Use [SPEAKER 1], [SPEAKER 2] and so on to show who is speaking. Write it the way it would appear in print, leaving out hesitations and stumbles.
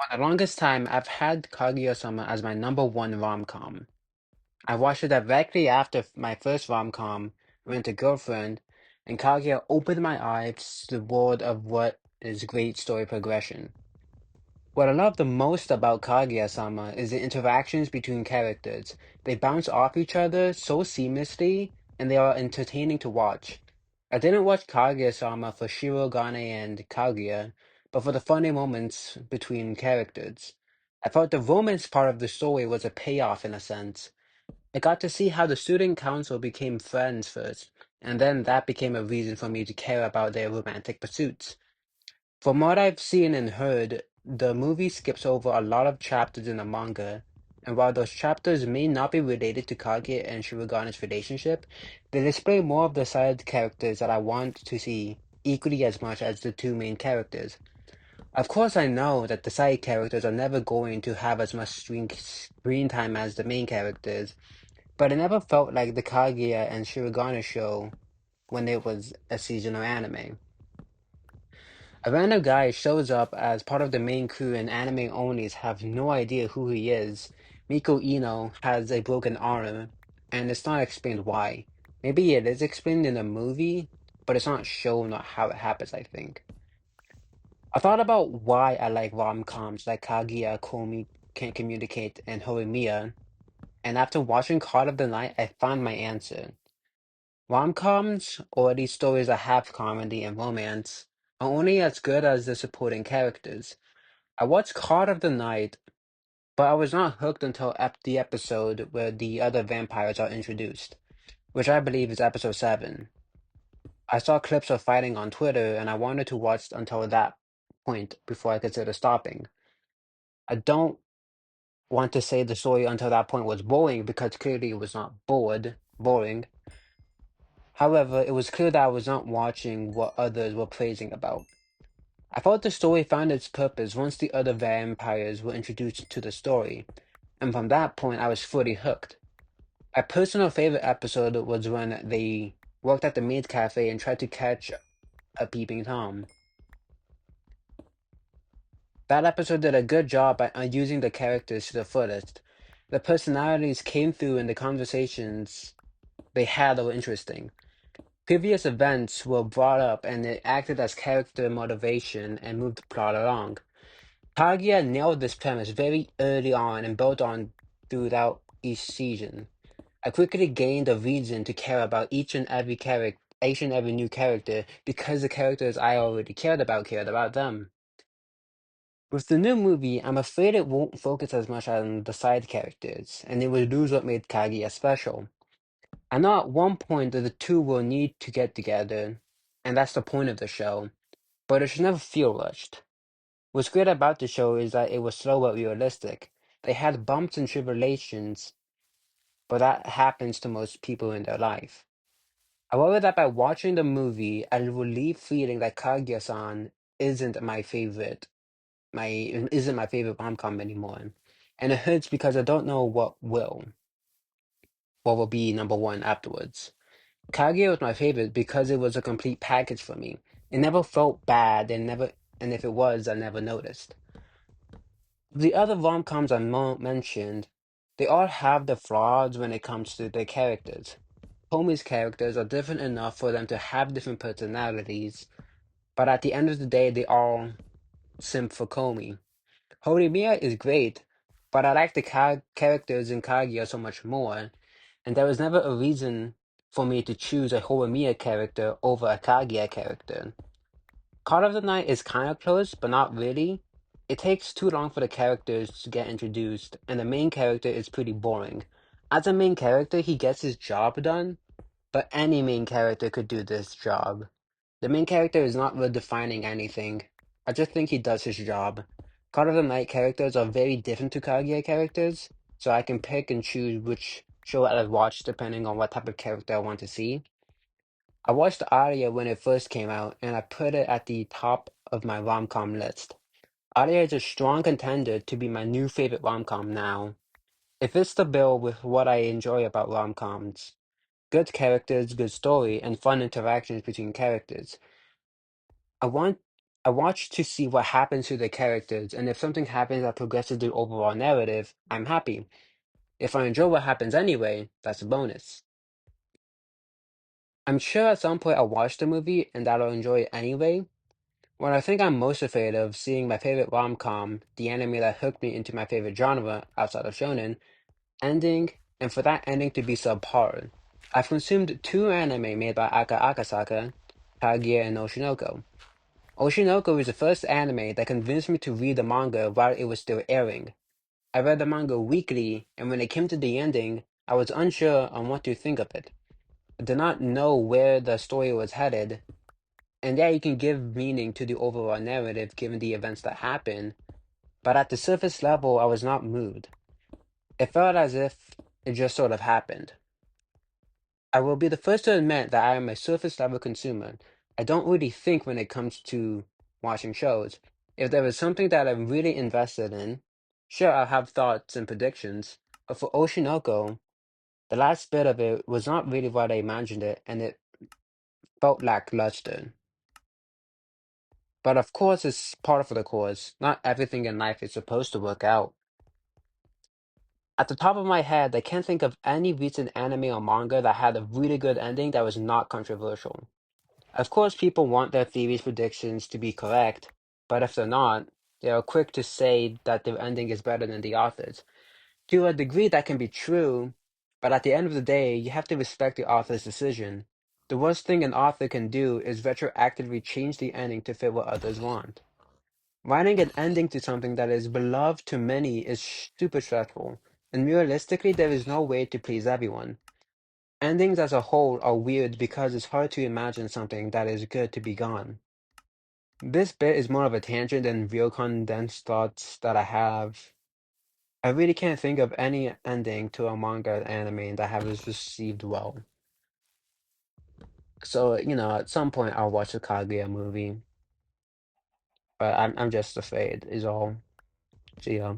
[SPEAKER 1] For the longest time, I've had Kaguya-sama as my number one rom-com. I watched it directly after my first rom-com, Rent-a-Girlfriend, and Kaguya opened my eyes to the world of what is great story progression. What I love the most about Kaguya-sama is the interactions between characters. They bounce off each other so seamlessly, and they are entertaining to watch. I didn't watch Kaguya-sama for Shirogane and Kaguya, but for the funny moments between characters. I felt the romance part of the story was a payoff in a sense. I got to see how the student council became friends first, and then that became a reason for me to care about their romantic pursuits. From what I've seen and heard, the movie skips over a lot of chapters in the manga, and while those chapters may not be related to Kage and Shirogana's relationship, they display more of the side characters that I want to see equally as much as the two main characters. Of course, I know that the side characters are never going to have as much screen time as the main characters, but it never felt like the Kaguya and Shirogane show when it was a seasonal anime. A random guy shows up as part of the main crew and anime onlys have no idea who he is. Miko Ino has a broken arm, and it's not explained why. Maybe it is explained in the movie, but it's not shown or how it happens, I think. I thought about why I like rom-coms like Kaguya, Komi, Can't Communicate, and Horimiya, and after watching Card of the Night, I found my answer. Rom-coms, or these stories that have comedy and romance, are only as good as the supporting characters. I watched Card of the Night, but I was not hooked until the episode where the other vampires are introduced, which I believe is episode 7. I saw clips of fighting on Twitter, and I wanted to watch until that point before I consider stopping. I don't want to say the story until that point was boring because clearly it was not boring. However, it was clear that I was not watching what others were praising about. I felt the story found its purpose once the other vampires were introduced to the story, and from that point I was fully hooked. My personal favorite episode was when they worked at the maid cafe and tried to catch a peeping Tom. That episode did a good job at using the characters to the fullest. The personalities came through and the conversations they had were interesting. Previous events were brought up and it acted as character motivation and moved the plot along. Kaguya nailed this premise very early on and built on throughout each season. I quickly gained a reason to care about each and every new character because the characters I already cared about them. With the new movie, I'm afraid it won't focus as much on the side characters, and it will lose what made Kaguya special. I know at one point that the two will need to get together, and that's the point of the show, but it should never feel rushed. What's great about the show is that it was slow but realistic. They had bumps and tribulations, but that happens to most people in their life. I worry that by watching the movie, I will leave feeling that Kaguya-san isn't my favorite, my isn't my favorite rom-com anymore, and it hurts because I don't know what will be number one afterwards. Kaguya was my favorite because it was a complete package for me. It never felt bad, and if it was, I never noticed. The other rom-coms I mentioned, they all have their flaws when it comes to their characters. Homie's characters are different enough for them to have different personalities, but at the end of the day, they all simp for Komi. Horimiya is great, but I like the characters in Kaguya so much more, and there was never a reason for me to choose a Horimiya character over a Kaguya character. Card of the Night is kind of close, but not really. It takes too long for the characters to get introduced, and the main character is pretty boring. As a main character, he gets his job done, but any main character could do this job. The main character is not redefining anything. I just think he does his job. Card of the Night characters are very different to Kaguya characters, so I can pick and choose which show I watch depending on what type of character I want to see. I watched Aria when it first came out, and I put it at the top of my rom-com list. Aria is a strong contender to be my new favorite rom-com now. It fits the bill with what I enjoy about rom-coms. Good characters, good story, and fun interactions between characters. I want I watch to see what happens to the characters, and if something happens that progresses the overall narrative, I'm happy. If I enjoy what happens anyway, that's a bonus. I'm sure at some point I'll watch the movie and that I'll enjoy it anyway. What I think I'm most afraid of seeing my favorite rom-com, the anime that hooked me into my favorite genre outside of shonen, ending, and for that ending to be subpar. I've consumed two anime made by Aka Akasaka, Kaguya and Oshinoko. Oshinoko is the first anime that convinced me to read the manga while it was still airing. I read the manga weekly, and when it came to the ending, I was unsure on what to think of it. I did not know where the story was headed, and yeah, you can give meaning to the overall narrative given the events that happen, but at the surface level, I was not moved. It felt as if it just sort of happened. I will be the first to admit that I am a surface level consumer. I don't really think when it comes to watching shows. If there is something that I'm really invested in, sure, I'll have thoughts and predictions. But for Oshinoko, the last bit of it was not really what I imagined it, and it felt lackluster. But of course, it's part of the course. Not everything in life is supposed to work out. At the top of my head, I can't think of any recent anime or manga that had a really good ending that was not controversial. Of course, people want their theories predictions to be correct, but if they're not, they are quick to say that their ending is better than the author's. To a degree, that can be true, but at the end of the day, you have to respect the author's decision. The worst thing an author can do is retroactively change the ending to fit what others want. Writing an ending to something that is beloved to many is super stressful, and realistically, there is no way to please everyone. Endings as a whole are weird because it's hard to imagine something that is good to be gone. This bit is more of a tangent than real condensed thoughts that I have. I really can't think of any ending to a manga anime that has received well. So, at some point I'll watch the Kaguya movie, but I'm just afraid is all. See ya.